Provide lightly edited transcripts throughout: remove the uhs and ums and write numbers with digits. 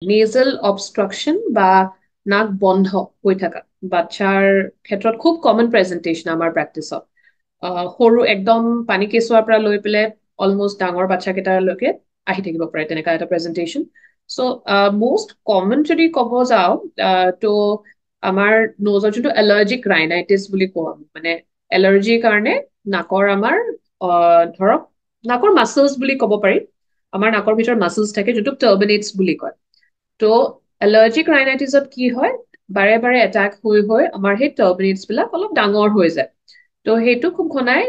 Nasal অবষ্ট্ৰাকচন বা নাক বন্ধ হৈ থকা বাচ্চাৰ ক্ষেত্ৰত খুব কমন প্ৰেজেন্টেশ্যন আমাৰ প্ৰেক্টিচত। সৰু একদম পানী কেঁচুৱাৰ পৰা লৈ পেলাই অলমষ্ট ডাঙৰ বাচ্চা কেইটালৈকে আহি থাকিব পাৰে তেনেকুৱা এটা প্ৰেজেন্টেশ্যন। চ' মষ্ট কমন যদি ক'ব যাওঁ তো আমাৰ নজৰ যোনটো এলাৰ্জিক ৰাইনাইটিছ বুলি কওঁ আমি, মানে এলাৰ্জিৰ কাৰণে নাকৰ আমাৰ ধৰক নাকৰ মাচলছ বুলি ক'ব পাৰি। আমাৰ নাকৰ ভিতৰত মাচলছ থাকে যোনটো টাৰ্বিনেটছ বুলি কয়। তো এলাৰ্জিক ৰাইনাইটিছত কি হয়, বাৰে বাৰে এটাক হৈ আমাৰ সেই টাৰ্বিনেটছ বিলাক অলপ ডাঙৰ হৈ যায়। তো সেইটো খুব ঘনাই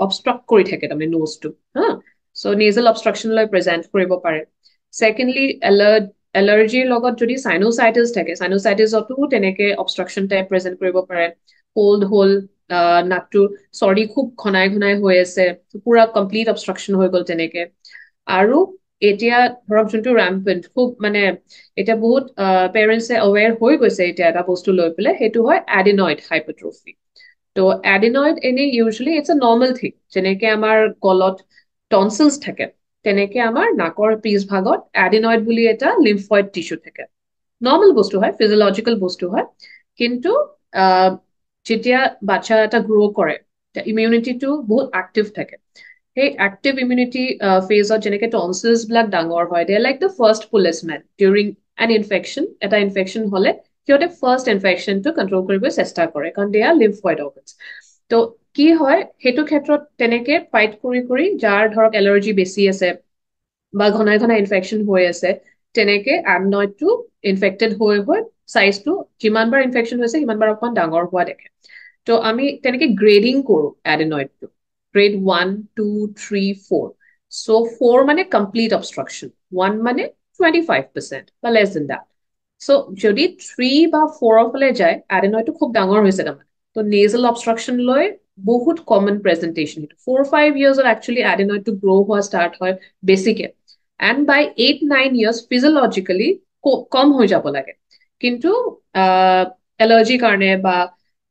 অবষ্ট্ৰাক্ট কৰি থাকে তাৰমানে নোজটো হা। চ' নেজেল অবষ্ট্ৰাকচনলৈ প্ৰেজেণ্ট কৰিব পাৰে। ছেকেণ্ডলি এলাৰ্জিৰ লগত যদি চাইনোচাইটিছ থাকে, চাইনোচাইটিছতো তেনেকে অবষ্ট্ৰাকচন টাইপ প্ৰেজেণ্ট কৰিব পাৰে। কোল্ড হ'ল, নাকটো চৰ্দি খুব ঘনাই ঘনাই হৈ আছে, পুৰা কমপ্লিট অবষ্ট্ৰাকচন হৈ গ'ল তেনেকে। আৰু এতিয়া ধৰক যোনটো ৰেম্পেণ্ট খুব মানে এতিয়া বহুত পেৰেণ্টছে অৱেৰ হৈ গৈছে এতিয়া এটা বস্তু লৈ পেলাই, সেইটো হয় এডিনইড হাইপাৰট্ৰফি। তো এডিনইড এনেই usually it's a normal thing, যেনেকে আমাৰ গলত টনচিলছ থাকে তেনেকে আমাৰ নাকৰ পিছ ভাগত এডিনইড বুলি এটা লিম্ফইড টিস্যু থাকে। নৰ্মেল বস্তু হয়, ফিজিঅলজিকেল বস্তু হয়। কিন্তু যেতিয়া বাচ্চা এটা গ্ৰ' কৰে, ইমিউনিটিটো বহুত এক্টিভ থাকে। সেই এক্টিভ ইমিউনিটি ফেজত যেনেকে টনচিলছ বিলাক ডাঙৰ হয়, they like the first policemen during an infection. এটা ইনফেকশ্যন হ'লে সিহঁতে ফাৰ্ষ্ট ইনফেকশ্যনটো কণ্ট্ৰল কৰিব চেষ্টা কৰে, কাৰণ দে আৰ লিম্ফইড অৰ্গেনছ। তো কি হয় সেইটো ক্ষেত্ৰত তেনেকে ফাইট কৰি কৰি যাৰ ধৰক এলাৰ্জি বেছি আছে বা ঘনাই ঘনাই ইনফেকশ্যন হৈ আছে, তেনেকে এডনইডটো ইনফেক্টেড হৈ চাইজটো যিমান বাৰ ইনফেকশ্যন হৈছে সিমান বাৰ অকমান ডাঙৰ হোৱা দেখে। তো আমি তেনেকে গ্ৰেডিং কৰো এডেনইডটো, গ্ৰেড 1, 2, 3, 4। চ' 4 মানে কমপ্লিট অবষ্ট্ৰাকচন, 1 মানে 25% বা লেছ দেন দেট। চ' যদি 3 বা 4ৰ ফালে যায়, এডেনইডটো খুব ডাঙৰ হৈছে তাৰমানে। তো নেজেল অবষ্ট্ৰাকচন লৈ বহুত কমন প্ৰেজেন্টেশ্যন। 4-5 ইয়াৰ্ছত একচুৱেলি এডেনইডটো গ্ৰ' হোৱা ষ্টাৰ্ট হয় বেছিকে। এণ্ড বাই 8-9 ইয়াৰ্ছ ফিজিঅলজিকেলি কম হৈ যাব লাগে। কিন্তু এলাৰ্জিৰ কাৰণে বা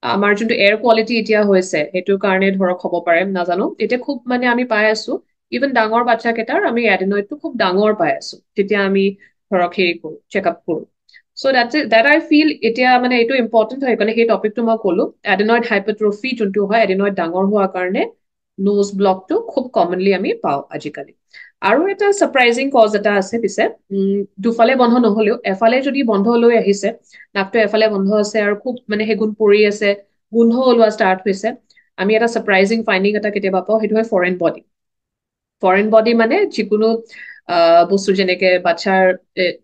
আমাৰ যোনটো এয়াৰ কোৱালিটি এতিয়া হৈছে সেইটোৰ কাৰণে ধৰক হ'ব পাৰে নাজানো, এতিয়া খুব মানে আমি পাই আছো ইভেন ডাঙৰ বাচ্চা কেইটাৰ আমি এডেনইডটো খুব ডাঙৰ পাই আছো যেতিয়া আমি ধৰক হেৰি কৰো, চেকআপ কৰো। চ' দেট আই ফিল এতিয়া মানে এইটো ইম্পৰ্টেণ্ট হয় কাৰণে সেই টপিকটো মই ক'লো। এডেনইড হাইপাৰট্ৰফি যোনটো হয়, এডেনইড ডাঙৰ হোৱাৰ কাৰণে নোজ ব্লকটো খুব কমনলি আমি পাওঁ আজিকালি। আৰু এটা ছাৰপ্ৰাইজিং কজ এটা আছে পিছে, দুফালে বন্ধ নহলেও এফালে যদি বন্ধ লৈ আহিছে, নাকটো এফালে বন্ধ আছে আৰু খুব মানে সেগুণ পৰি আছে, গোন্ধ ওলোৱা ষ্টাৰ্ট হৈছে, আমি এটা ছাৰপ্ৰাইজিং ফাইণ্ডিং এটা কেতিয়াবা পাওঁ, সেইটো হয় ফৰেইন বডি। ফৰেইন বডি মানে যিকোনো বস্তু যেনেকে বাচ্চাৰ,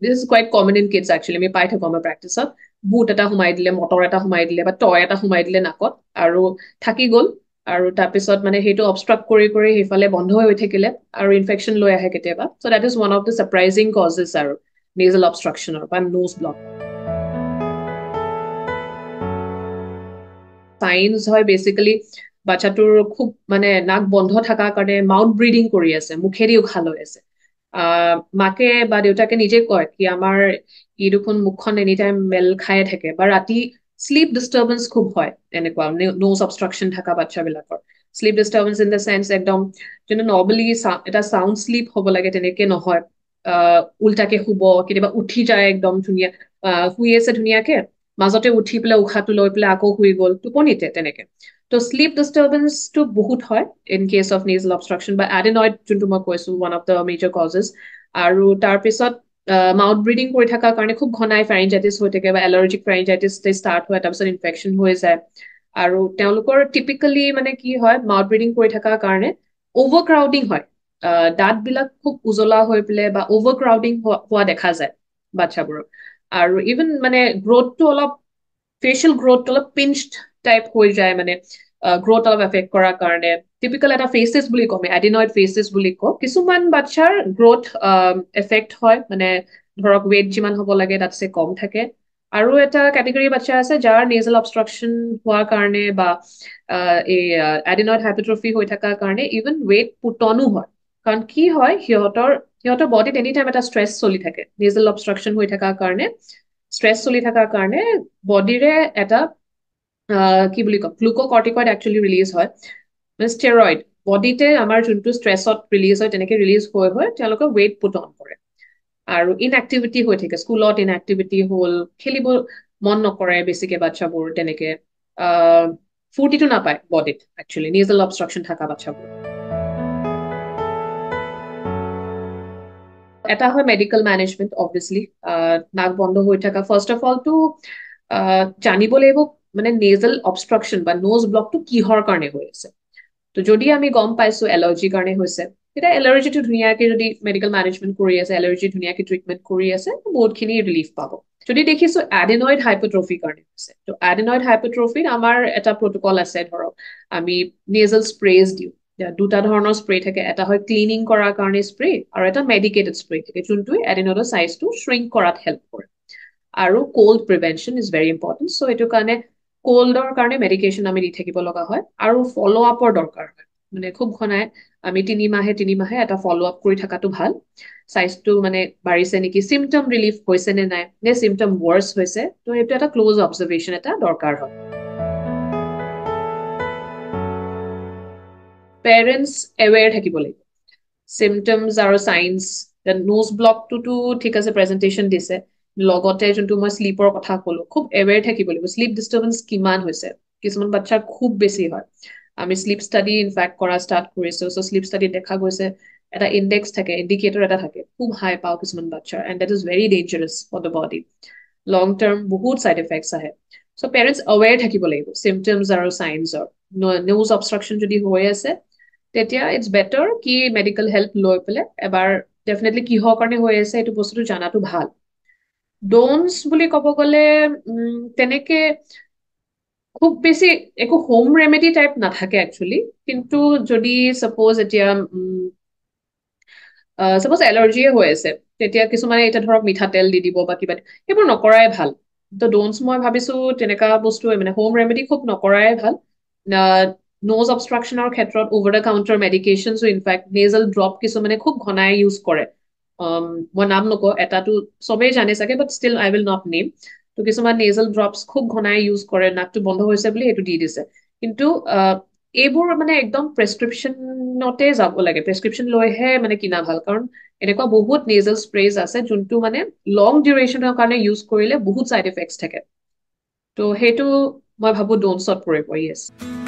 this is quite common in kids actually, আমি পাই থাকো আমাৰ প্ৰেক্টিচত। বুট এটা সোমাই দিলে, মটৰ এটা সোমাই দিলে বা টয় এটা সোমাই দিলে নাকত আৰু থাকি গ'ল, আৰু তাৰপিছত মানে সেইটো অবষ্ট্ৰাক্ট কৰি কৰি সেইফালে বন্ধ হৈ থাকিলে আৰু ইনফেকশ্যন লৈ আহে কেতিয়াবা। So' that is one of the surprising causes আৰু নেজেল অবষ্ট্ৰাকশ্যনৰ বা নোজ ব্লক। চাইন্স হয় বেচিকেলি বাচ্চাটোৰ খুব মানে নাক বন্ধ থকাৰ কাৰণে মাউথ ব্ৰিডিং কৰি আছে, মুখেদি উশাহ লৈ আছে। মাকে বা দেউতাকে নিজে কয় কি আমাৰ ই দেখোন মুখখন এনি টাইম মেল খায়ে থাকে, বা ৰাতি শ্লিপ ডিষ্টাৰ্বেঞ্চ খুব হয় এনেকুৱা নোজ অবষ্ট্ৰাকশ্যন থকা বাচ্চাবিলাকৰ। Sleep disturbance in the sense একদম যোনটো নৰ্মেলি এটা চাউণ্ড শ্লিপ হ'ব লাগে তেনেকে নহয়, উল্টাকে শুব, কেতিয়াবা উঠি যায় একদম ধুনীয়া, শুই আছে ধুনীয়াকে, মাজতে উঠি পেলাই উশাহটো লৈ পেলাই আকৌ শুই গ'ল টোপনিতে তেনেকে। তো শ্লিপ ডিষ্টাৰ্বেঞ্চটো বহুত হয় ইন কেছ অফ নেজেল অবষ্ট্ৰাকশ্যন বা এডেনইড যোনটো মই কৈছো, one of the major causes. আৰু তাৰপিছত মাউথ ব্ৰিডিং কৰি থকাৰ কাৰণে খুব ঘনাই ফেৰিনজাইটিছ হৈ থাকে বা এলাৰ্জিক ফেৰিনজাইটিছ ষ্টাৰ্ট হয়, তাৰপিছত ইনফেকশ্যন হৈ যায়। আৰু তেওঁলোকৰ টিপিকেলি মানে কি হয়, মাউথ ব্ৰিডিং কৰি থকাৰ কাৰণে অভাৰ ক্ৰাউডিং হয়, দাঁতবিলাক খুব উজলা হৈ পেলাই বা অভাৰ ক্ৰাউডিং হোৱা দেখা যায় বাচ্চাবোৰৰ। আৰু ইভেন মানে গ্ৰথটো অলপ, ফেচিয়েল গ্ৰথটো অলপ পিঞ্চড টাইপ হৈ যায়, মানে গ্ৰথ অলপ এফেক্ট কৰাৰ কাৰণে। টিপিকেল এটা ফেচেছ বুলি কওঁ, এডিনইড ফেচেছ বুলি কওঁ। কিছুমান বাচ্চাৰ গ্ৰথ এফেক্ট হয়, মানে ধৰক ৱেইট যিমান হ'ব লাগে তাতছে কম থাকে। আৰু এটা কেটেগৰী বাচ্চা আছে যাৰ নেজেল অবষ্ট্ৰাকশ্যন হোৱাৰ কাৰণে বা এই এডিনইড হাইপাৰট্ৰফি হৈ থকাৰ কাৰণে ইভেন ৱেইট পুটনো হয়। কাৰণ কি হয়, সিহঁতৰ বডিত এনি টাইম এটা ষ্ট্ৰেছ চলি থাকে, নেজেল অবষ্ট্ৰাকশ্যন হৈ থকাৰ কাৰণে। ষ্ট্ৰেছ চলি থকাৰ কাৰণে বডিৰে এটা কি বুলি কম, গ্লুক'কৰ্টিকইড একচুৱেলি ৰিলিজ হয়, মানে ষ্টেৰইড। বডিতে আমাৰ যোনটো ষ্ট্ৰেছত ৰিলিজ হয় তেনেকে ৰিলিজ হৈ তেওঁলোকে ৱেইট পুট অন কৰে। আৰু ইনএক্টিভিটি হৈ থাকে, স্কুলত ইনএক্টিভিটি হ'ল, খেলিব মন নকৰে বেছিকে বাচ্চাবোৰ তেনেকে, আহ ফূৰ্তিটো নাপায় বডিত একচুৱেলি নেজেল অবষ্ট্ৰাকচন থকা বাচ্চাবোৰ। এটা হয় মেডিকেল মেনেজমেণ্ট অবভিয়াছলি, নাক বন্ধ হৈ থকা ফাৰ্ষ্ট অফ অলটো জানিব লাগিব মানে নেজেল অবষ্ট্ৰাকচন বা নোজ ব্লকটো কিহৰ কাৰণে হৈ আছে। তো যদি আমি গম পাইছো এলাৰ্জিৰ কাৰণে হৈছে, তেতিয়া এলাৰ্জিটো ধুনীয়াকে যদি মেডিকেল মেনেজমেণ্ট কৰি আছে, এলাৰ্জি ধুনীয়াকে ট্ৰিটমেণ্ট কৰি আছে, বহুতখিনি ৰিলিফ পাব। যদি দেখিছো এডিনইড হাইপাৰট্ৰফিৰ কাৰণে হৈছে, তো এডিনইড হাইপাৰট্ৰফিত আমাৰ এটা প্ৰটকল আছে, ধৰক আমি নেজেল স্প্ৰেজ দিওঁ। দুটা ধৰণৰ স্প্ৰে থাকে, এটা হয় ক্লিনিং কৰাৰ কাৰণে স্প্ৰে, আৰু এটা মেডিকেটেড স্প্ৰে থাকে যোনটোৱে এডিনইডৰ চাইজটো শ্ৰিংক কৰাত হেল্প কৰে। আৰু cold prevention is very important. So' এইটো কাৰণে কোল্ডৰ কাৰণে মেডিকেশ্যন আমি দি থাকিব লগা হয়, আৰু ফল' আপৰ দৰকাৰ হয়। মানে খুব ঘনাই আমি তিনিমাহে এটা ফল' আপ কৰি থকাটো ভাল। চাইজটো মানে বাঢ়িছে নেকি, চিমটম ৰিলিফ হৈছে নে নাই, নে চিমটম ৱৰ্ছ হৈছে, তো সেইটো এটা ক্ল'জ অবজাৰ্ভেশ্যন এটা দৰকাৰ হয়। পেৰেণ্টছ এৱেৰ থাকিব লাগিব চিমটমছ আৰু চাইন্স। নোজ ব্লকটোতো ঠিক আছে, প্ৰেজেন্টেশ্যন দিছে, লগতে যোনটো মই শ্লিপৰ কথা কলো, খুব এৱেৰ থাকিব লাগিব শ্লিপ ডিষ্টাৰ্বেন্স কিমান হৈছে। কিছুমান বাচ্ছাৰ খুব বেছি হয়। আমি শ্লিপ ষ্টাডি ইনফেক্ট কৰা ষ্টাৰ্ট কৰিছো। চ' শ্লিপ ষ্টাডিত দেখা গৈছে এটা ইণ্ডেক্স থাকে, ইণ্ডিকেটৰ এটা থাকে, খুব হাই পাওঁ কিছুমান বাচ্ছাৰ, and that is very dangerous for the body. Long term বহুত চাইড এফেক্টছ আহে। চ' পেৰেণ্টছ এৱেৰ থাকিব লাগিব চিমটমছ আৰু চাইন্সৰ। নোজ অবষ্ট্ৰাকচন যদি হৈ আছে, তেতিয়া ইটছ বেটাৰ কি মেডিকেল হেল্প লৈ পেলাই এবাৰ ডেফিনেটলি কিহৰ কাৰণে হৈ আছে এইটো বস্তুটো জানাটো ভাল। ড'নছ বুলি ক'ব গ'লে তেনেকে খুব বেছি একো হোম ৰেমেডি টাইপ নাথাকে একচুৱেলি। কিন্তু যদি চাপ'জ এতিয়া চাপ'জ এলাৰ্জিয়ে হৈ আছে, তেতিয়া কিছুমানে এতিয়া ধৰক মিঠাতেল দি দিব বা কিবা, সেইবোৰ নকৰাই ভাল। ত' ড'নছ মই ভাবিছো তেনেকা বস্তু মানে হোম ৰেমেডি খুব নকৰাই ভাল। নোজ অবষ্ট্ৰাকচনৰ ক্ষেত্ৰত অভাৰ দ্য কাউণ্টাৰ মেডিকেশ্যনছো ইনফেক্ট নেজেল ড্ৰপ কিছুমানে খুব ঘনাই ইউজ কৰে। মই নাম নকওঁ, এটাটো চবেই জানে চাগে, but still I will not name. তো কিছুমান নেজেল ড্ৰপছ খুব ঘনাই ইউজ কৰে, নাকটো বন্ধ হৈছে বুলি সেইটো দি দিছে। কিন্তু এইবোৰ মানে একদম প্ৰেছক্ৰিপশ্যনতে যাব লাগে, প্ৰেছক্ৰিপশ্যন লৈহে মানে কিনা ভাল। কাৰণ এনেকুৱা বহুত নেজেল স্প্ৰেজ আছে যোনটো মানে লং ডিউৰেশ্যনৰ কাৰণে ইউজ কৰিলে বহুত চাইড এফেক্টছ থাকে। তো সেইটো মই ভাবো ড'নছত পৰিব। য়েছ।